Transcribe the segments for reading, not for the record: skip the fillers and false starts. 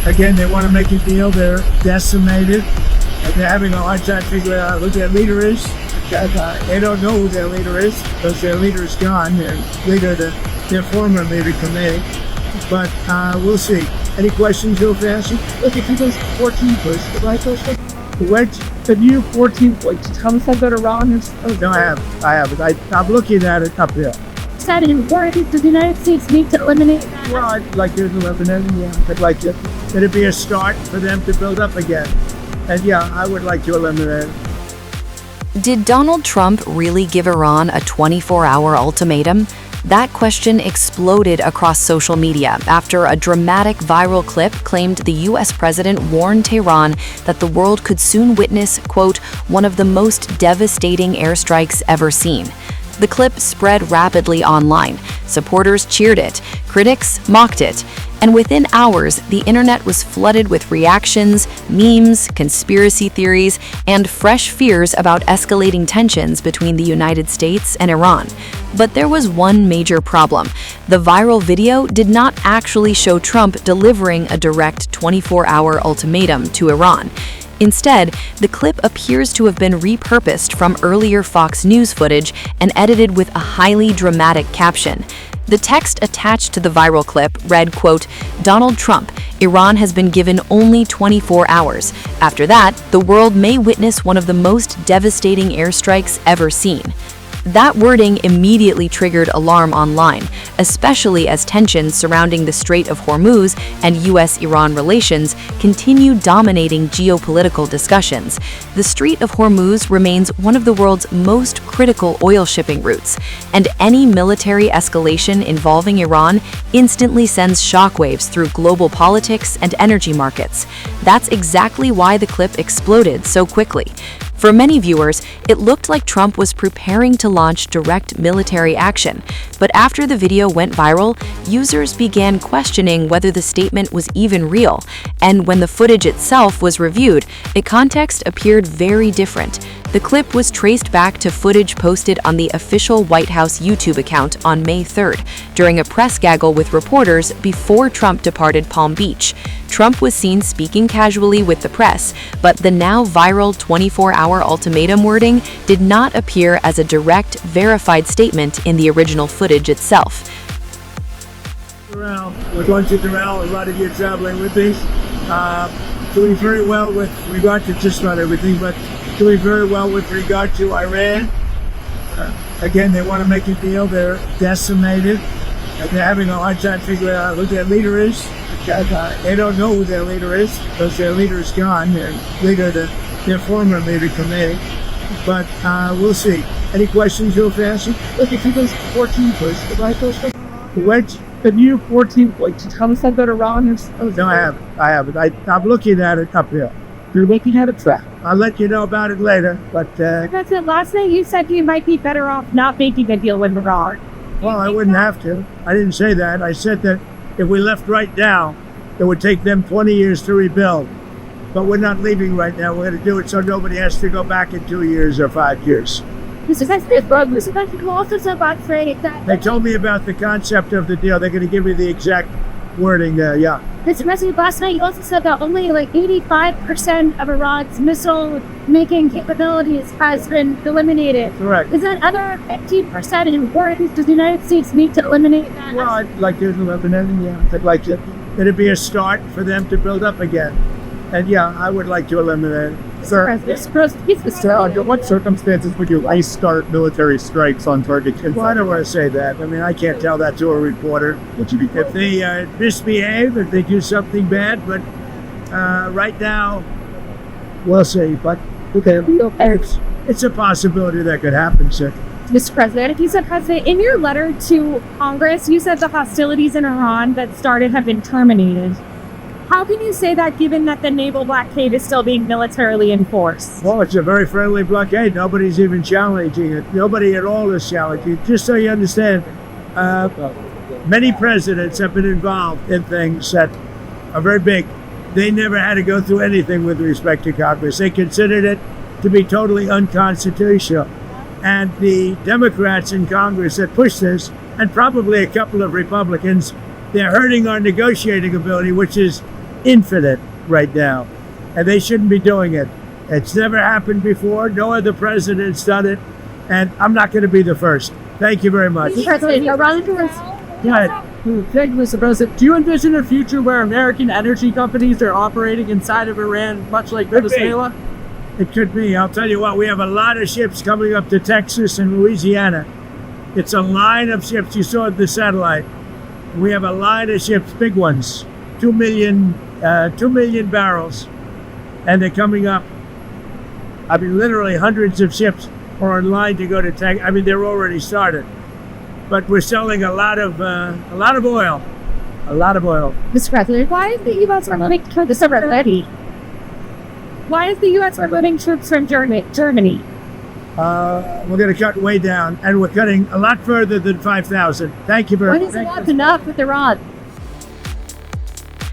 Again, they want to make a deal. They're decimated, and they're having a hard time figuring out who their leader is. They don't know who their leader is because their leader is gone. Their former leader, Kamei. But we'll see. Any questions, real fast? Look, if you guys 14 first, the right first. What? The new 14 like tell me something about Iran is No, I haven't. I'm looking at it up here. said in important does the United States need to eliminate that? Well, I'd like to eliminate it, yeah. I'd like to. It'd be a start for them to build up again. And yeah, I would like to eliminate it. Did Donald Trump really give Iran a 24-hour ultimatum? That question exploded across social media after a dramatic viral clip claimed the U.S. president warned Tehran that the world could soon witness, quote, one of the most devastating airstrikes ever seen. The clip spread rapidly online. Supporters cheered it, critics mocked it, and within hours, the internet was flooded with reactions, memes, conspiracy theories, and fresh fears about escalating tensions between the United States and Iran. But there was one major problem. The viral video did not actually show Trump delivering a direct 24-hour ultimatum to Iran. Instead, the clip appears to have been repurposed from earlier Fox News footage and edited with a highly dramatic caption. The text attached to the viral clip read, quote, Donald Trump, Iran has been given only 24 hours. After that, the world may witness one of the most devastating airstrikes ever seen. That wording immediately triggered alarm online, especially as tensions surrounding the Strait of Hormuz and U.S.-Iran relations continue dominating geopolitical discussions. The Strait of Hormuz remains one of the world's most critical oil shipping routes, and any military escalation involving Iran instantly sends shockwaves through global politics and energy markets. That's exactly why the clip exploded so quickly. For many viewers, it looked like Trump was preparing to launch direct military action. But after the video went viral, users began questioning whether the statement was even real. And when the footage itself was reviewed, the context appeared very different. The clip was traced back to footage posted on the official White House YouTube account on May 3rd, during a press gaggle with reporters before Trump departed Palm Beach. Trump was seen speaking casually with the press, but the now viral 24-hour ultimatum wording did not appear as a direct, verified statement in the original footage itself. We're going to Doral. A lot of you traveling with me. Doing very well with regard to just about everything, but doing very well with regard to Iran. Again, they want to make a deal. They're decimated, and they're having a hard time figuring out who their leader is. They don't know who their leader is because their leader is gone. Their former leader, Kamei. But we'll see. Any questions, real fast? Look, if you guys 14 first, the right first. Which? The new 14 like tell me something about Iran is No, I haven't. I'm looking at it up here. You're making out a trap. I'll let you know about it later, but That's it. Last night you said you might be better off not making a deal with Iran. well, I wouldn't have to. I didn't say that. I said that if we left right now, it would take them 20 years to rebuild. But we're not leaving right now. We're going to do it so nobody has to go back in 2 years or 5 years. They told me about the concept of the deal. They're going to give me the exact wording there, yeah. Last night you also said that only like 85% of Iran's missile-making capabilities has been eliminated. Correct. Is that other 15% important? Does the United States need to eliminate that? Well, I'd like to eliminate it, yeah. I'd like to. It'd be a start for them to build up again. And yeah, I would like to eliminate it. Sir, Under what circumstances would you ice start military strikes on target? Well, I don't want to say that. I mean, I can't tell that to a reporter. Would you be If they misbehave, if they do something bad, but right now, we'll see. But it's a possibility that could happen, sir. Mr. President, you said, President, in your letter to Congress, you said the hostilities in Iran that started have been terminated. How can you say that given that the naval blockade is still being militarily enforced? Well, it's a very friendly blockade. Nobody's even challenging it. Nobody at all is challenging it. Just so you understand, many presidents have been involved in things that are very big. They never had to go through anything with respect to Congress. They considered it to be totally unconstitutional. And the Democrats in Congress that push this, and probably a couple of Republicans, they're hurting our negotiating ability, which is infinite right now, and they shouldn't be doing it. It's never happened before. No other president's done it, and I'm not going to be the first. Thank you very much. President, you're running to us. Thank you, Mr. President. Do you envision a future where American energy companies are operating inside of Iran, much like Venezuela? It could be. I'll tell you what, we have a lot of ships coming up to Texas and Louisiana. It's a line of ships. You saw the satellite. We have a line of ships, big ones, 2 million barrels, and they're coming up. I mean, literally hundreds of ships are in line to go to Texas. I mean, they're already started, but we're selling a lot of oil, Mr. President, why is the U.S. removing troops from Germany? Why is the U.S. removing troops from Germany? We're going to cut way down, and we're cutting a lot further than 5,000. Thank you very much. When is enough enough with Iran?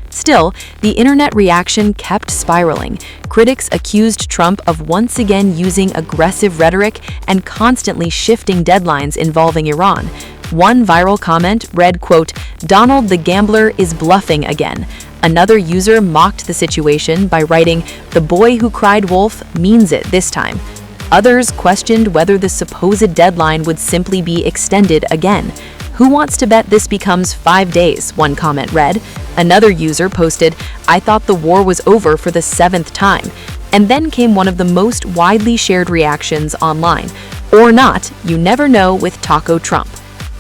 Still, the internet reaction kept spiraling. Critics accused Trump of once again using aggressive rhetoric and constantly shifting deadlines involving Iran. One viral comment read, quote, "Donald the Gambler is bluffing again." Another user mocked the situation by writing, "The boy who cried wolf means it this time." Others questioned whether the supposed deadline would simply be extended again. "Who wants to bet this becomes 5 days?" one comment read. Another user posted, "I thought the war was over for the 7th time." And then came one of the most widely shared reactions online. "Or not, you never know with Taco Trump."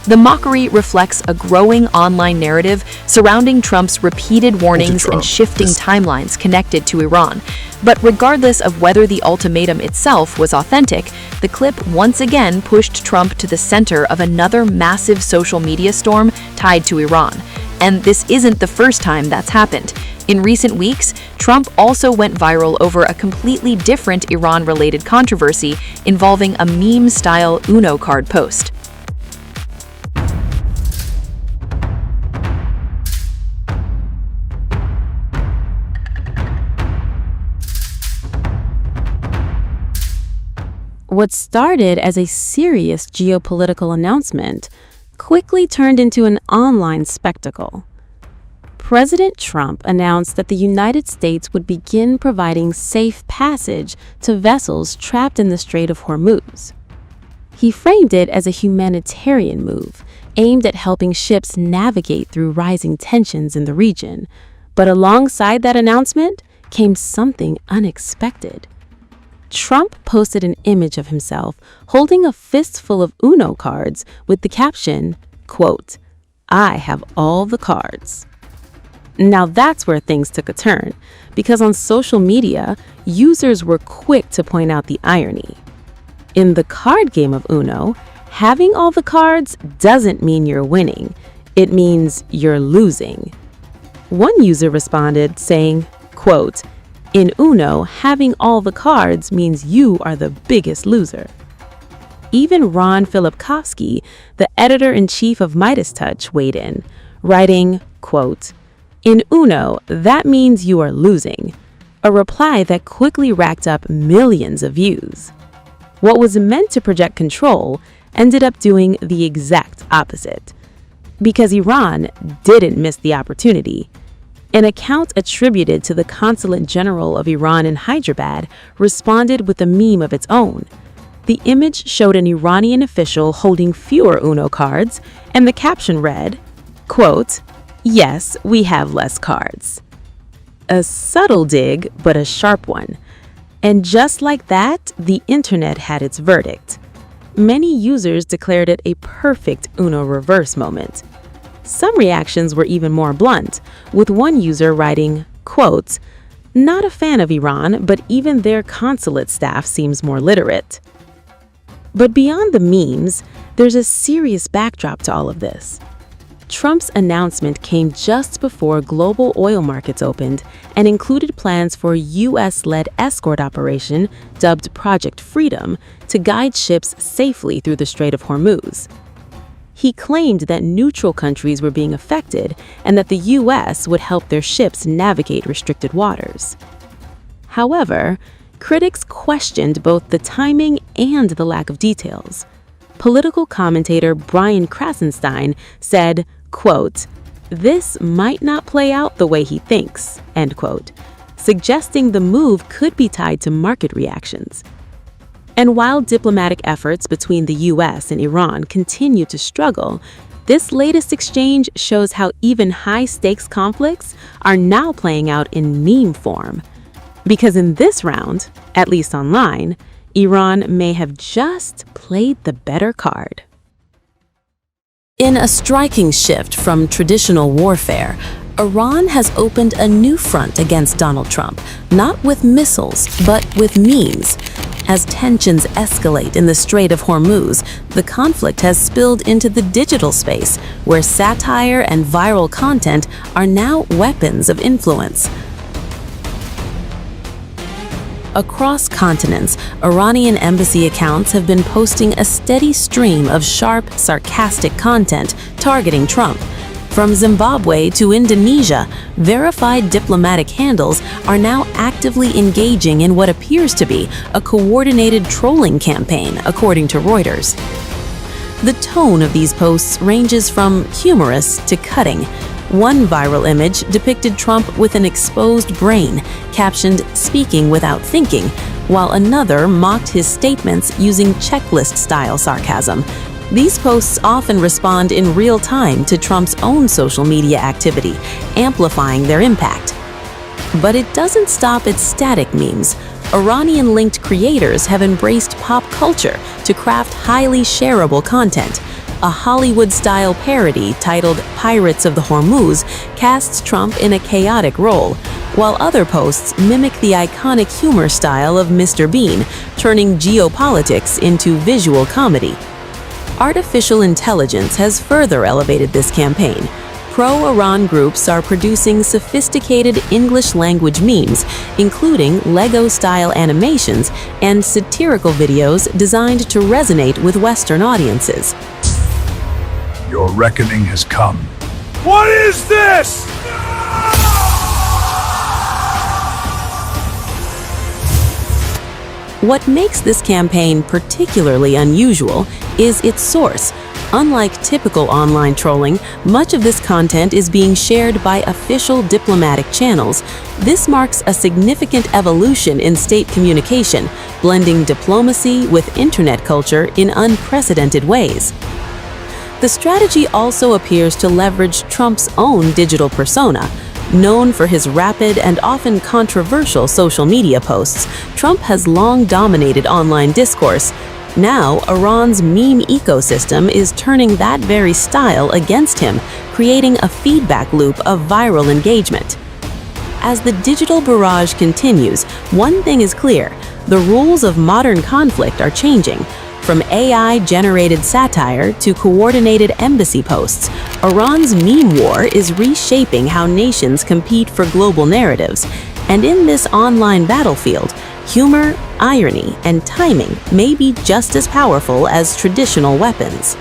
The mockery reflects a growing online narrative surrounding Trump's repeated warnings and shifting timelines connected to Iran. But regardless of whether the ultimatum itself was authentic, the clip once again pushed Trump to the center of another massive social media storm tied to Iran. And this isn't the first time that's happened. In recent weeks, Trump also went viral over a completely different Iran-related controversy involving a meme-style Uno card post. What started as a serious geopolitical announcement quickly turned into an online spectacle. President Trump announced that the United States would begin providing safe passage to vessels trapped in the Strait of Hormuz. He framed it as a humanitarian move aimed at helping ships navigate through rising tensions in the region. But alongside that announcement came something unexpected. Trump posted an image of himself holding a fistful of Uno cards with the caption, quote, "I have all the cards." Now that's where things took a turn, because on social media, users were quick to point out the irony. In the card game of Uno, having all the cards doesn't mean you're winning. It means you're losing. One user responded saying, quote, "In Uno, having all the cards means you are the biggest loser." Even Ron Filipkowski, the editor-in-chief of Midas Touch, weighed in, writing, quote, "In Uno, that means you are losing," a reply that quickly racked up millions of views. What was meant to project control ended up doing the exact opposite. Because Iran didn't miss the opportunity. An account attributed to the Consulate General of Iran in Hyderabad responded with a meme of its own. The image showed an Iranian official holding fewer Uno cards, and the caption read, quote, "Yes, we have less cards." A subtle dig, but a sharp one. And just like that, the internet had its verdict. Many users declared it a perfect Uno reverse moment. Some reactions were even more blunt, with one user writing, quote, "Not a fan of Iran, but even their consulate staff seems more literate." But beyond the memes, there's a serious backdrop to all of this. Trump's announcement came just before global oil markets opened and included plans for a U.S.-led escort operation dubbed Project Freedom to guide ships safely through the Strait of Hormuz. He claimed that neutral countries were being affected and that the U.S. would help their ships navigate restricted waters. However, critics questioned both the timing and the lack of details. Political commentator Brian Krasenstein said, quote, this might not play out the way he thinks, end quote, suggesting the move could be tied to market reactions. And while diplomatic efforts between the US and Iran continue to struggle, this latest exchange shows how even high-stakes conflicts are now playing out in meme form. Because in this round, at least online, Iran may have just played the better card. In a striking shift from traditional warfare, Iran has opened a new front against Donald Trump, not with missiles, but with memes. As tensions escalate in the Strait of Hormuz, the conflict has spilled into the digital space, where satire and viral content are now weapons of influence. Across continents, Iranian embassy accounts have been posting a steady stream of sharp, sarcastic content targeting Trump. From Zimbabwe to Indonesia, verified diplomatic handles are now actively engaging in what appears to be a coordinated trolling campaign, according to Reuters. The tone of these posts ranges from humorous to cutting. One viral image depicted Trump with an exposed brain, captioned "speaking without thinking," while another mocked his statements using checklist-style sarcasm. These posts often respond in real time to Trump's own social media activity, amplifying their impact. But it doesn't stop at static memes. Iranian-linked creators have embraced pop culture to craft highly shareable content. A Hollywood-style parody titled "Pirates of the Hormuz" casts Trump in a chaotic role, while other posts mimic the iconic humor style of Mr. Bean, turning geopolitics into visual comedy. Artificial intelligence has further elevated this campaign. Pro-Iran groups are producing sophisticated English-language memes, including Lego-style animations and satirical videos designed to resonate with Western audiences. Your reckoning has come. What is this? What makes this campaign particularly unusual is its source. Unlike typical online trolling, much of this content is being shared by official diplomatic channels. This marks a significant evolution in state communication, blending diplomacy with internet culture in unprecedented ways. The strategy also appears to leverage Trump's own digital persona. Known for his rapid and often controversial social media posts, Trump has long dominated online discourse. Now, Iran's meme ecosystem is turning that very style against him, creating a feedback loop of viral engagement. As the digital barrage continues, one thing is clear: the rules of modern conflict are changing. From AI-generated satire to coordinated embassy posts, Iran's meme war is reshaping how nations compete for global narratives. And in this online battlefield, humor, irony, and timing may be just as powerful as traditional weapons.